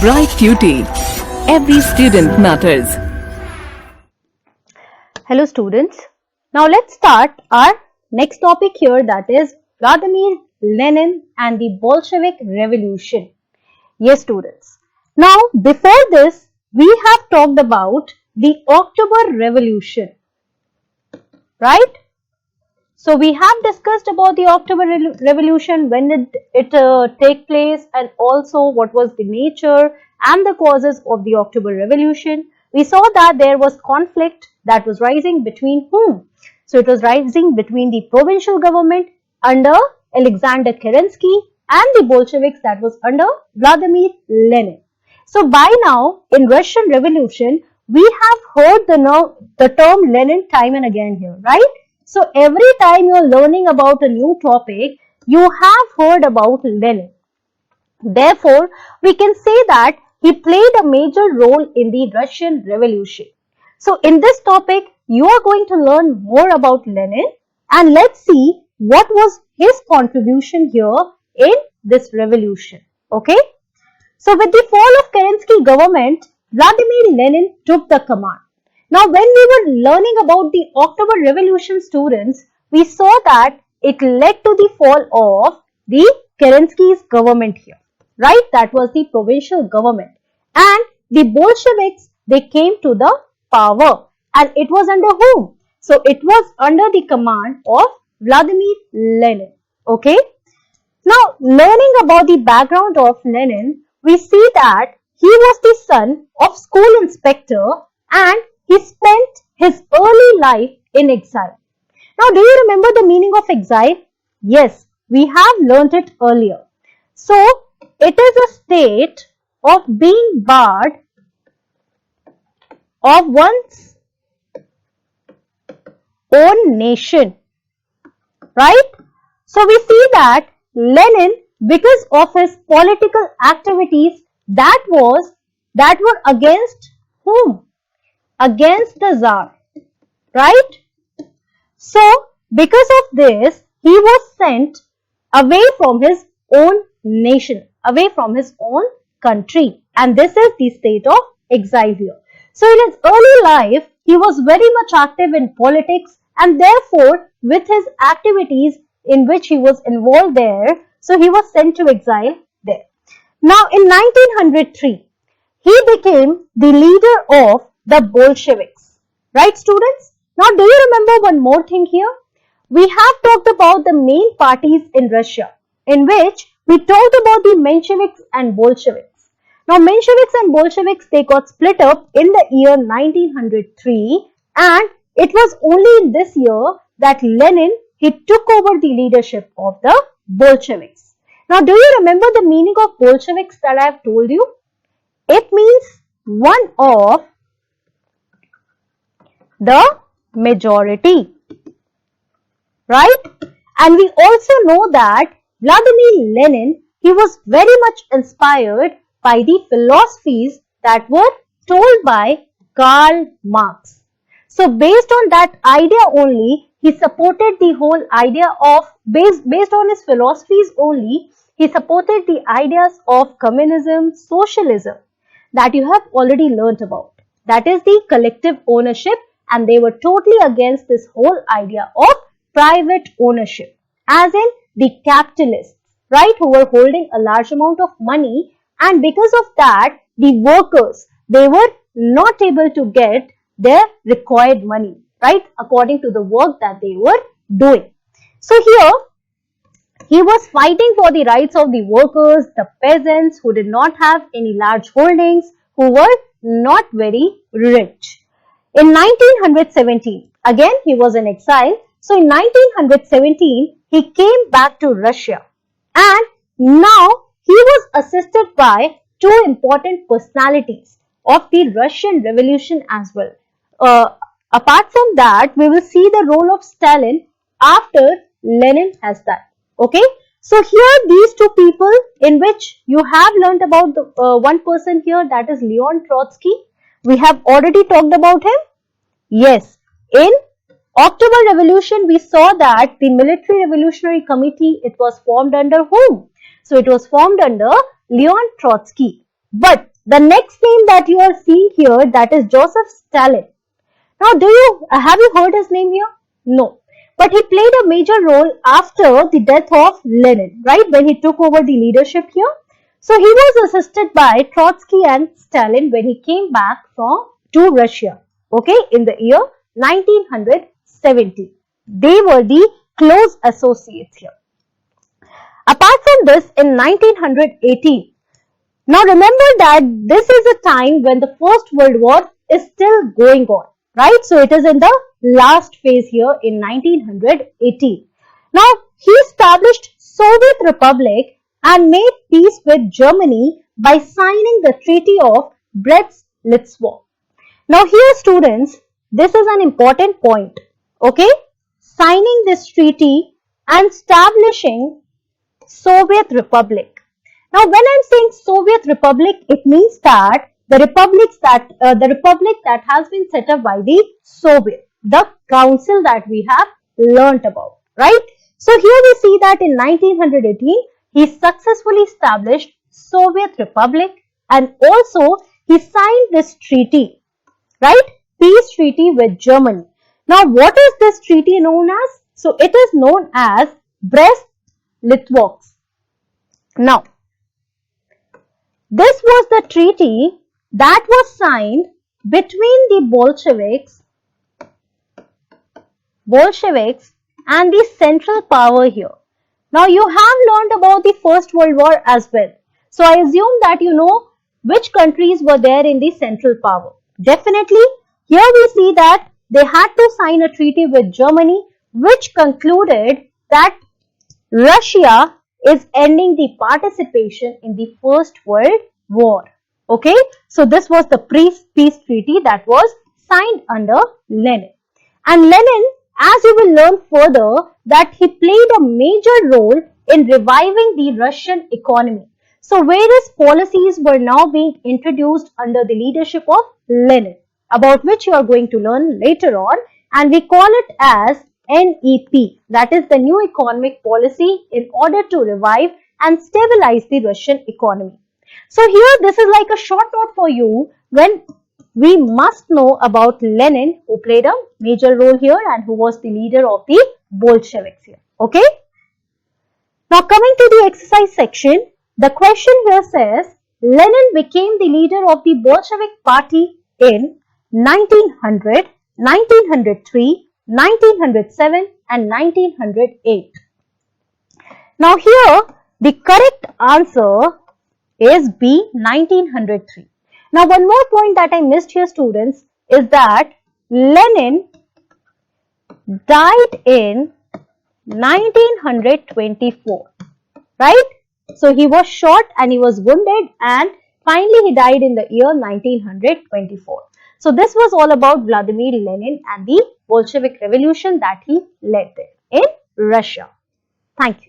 Bright Cutie. Every student matters. Hello students. Now let's start our next topic here, that is Vladimir Lenin and the Bolshevik Revolution. Yes students. Now before this we have talked about the October Revolution. Right? So we have discussed about the October Revolution, when did it take place, and also what was the nature and the causes of the October Revolution. We saw that there was conflict that was rising between whom? So it was rising between the provincial government under Alexander Kerensky and the Bolsheviks that was under Vladimir Lenin. So by now in Russian Revolution we have heard the term Lenin time and again here, right? So every time you are learning about a new topic, you have heard about Lenin. Therefore, we can say that he played a major role in the Russian Revolution. So in this topic, you are going to learn more about Lenin, and let's see what was his contribution here in this revolution. Okay? So with the fall of Kerensky government, Vladimir Lenin took the command. Now, when we were learning about the October Revolution, students, we saw that it led to the fall of the Kerensky's government here, right? That was the provincial government. And the Bolsheviks, they came to the power. And it was under whom? So, it was under the command of Vladimir Lenin. Okay? Now, learning about the background of Lenin, we see that he was the son of school inspector and he spent his early life in exile. Now, do you remember the meaning of exile? Yes, we have learnt it earlier. So, it is a state of being barred of one's own nation, right? So, we see that Lenin, because of his political activities that were against whom? Against the Tsar, right? So, because of this, he was sent away from his own nation, away from his own country, and this is the state of exile here. So, in his early life, he was very much active in politics, and therefore, with his activities in which he was involved there, so he was sent to exile there. Now, in 1903, he became the leader of the Bolsheviks, right students? Now do you remember one more thing here? We have talked about the main parties in Russia, in which we talked about the Mensheviks and Bolsheviks. Now Mensheviks and Bolsheviks, they got split up in the year 1903, and it was only in this year that Lenin, he took over the leadership of the Bolsheviks. Now do you remember the meaning of Bolsheviks that I have told you? It means one of the majority, right? And we also know that Vladimir Lenin, he was very much inspired by the philosophies that were told by Karl Marx. So based on that idea only, he supported the whole idea of, based on his philosophies only, he supported the ideas of communism, socialism that you have already learnt about. That is the collective ownership, and they were totally against this whole idea of private ownership, as in the capitalists, right, who were holding a large amount of money, and because of that, the workers, they were not able to get their required money, right, according to the work that they were doing. So here, he was fighting for the rights of the workers, the peasants who did not have any large holdings, who were not very rich. In 1917, again he was in exile. So in 1917, he came back to Russia, and now he was assisted by two important personalities of the Russian Revolution as well. Apart from that, we will see the role of Stalin after Lenin has died. Okay, so here these two people, in which you have learnt about the one person here, that is Leon Trotsky. We have already talked about him. Yes, in October Revolution, we saw that the Military Revolutionary Committee, it was formed under whom? So it was formed under Leon Trotsky. But the next name that you are seeing here, that is Joseph Stalin. Now, have you heard his name here? No. But he played a major role after the death of Lenin, right? When he took over the leadership here. So he was assisted by Trotsky and Stalin when he came back to Russia, okay, in the year 1970. They were the close associates here. Apart from this, in 1918, now remember that this is a time when the First World War is still going on, right? So it is in the last phase here in 1918. Now he established Soviet Republic and made peace with Germany by signing the Treaty of Brest-Litovsk. Now here students, this is an important point, okay? Signing this treaty and establishing Soviet Republic. Now when I'm saying Soviet Republic, it means that the republic that has been set up by the Soviet, the council that we have learnt about, right? So here we see that in 1918, he successfully established Soviet Republic and also he signed this treaty, right? Peace treaty with Germany. Now what is this treaty known as? So it is known as Brest-Litovsk. Now this was the treaty that was signed between the Bolsheviks and the Central Power here. Now you have learned about the First World War as well. So I assume that you know which countries were there in the Central Power. Definitely, here we see that they had to sign a treaty with Germany which concluded that Russia is ending the participation in the First World War. Okay, so this was the peace treaty that was signed under Lenin. And Lenin, as you will learn further, that he played a major role in reviving the Russian economy. So various policies were now being introduced under the leadership of Lenin, about which you are going to learn later on, and we call it as NEP, that is the new economic policy in order to revive and stabilize the Russian economy. So here this is like a short note for you when we must know about Lenin, who played a major role here and who was the leader of the Bolsheviks here. Okay. Now coming to the exercise section, the question here says Lenin became the leader of the Bolshevik party in 1900, 1903, 1907 and 1908. Now here the correct answer is B, 1903. Now one more point that I missed here students is that Lenin died in 1924, right? So he was shot and he was wounded and finally he died in the year 1924. So this was all about Vladimir Lenin and the Bolshevik Revolution that he led in Russia. Thank you.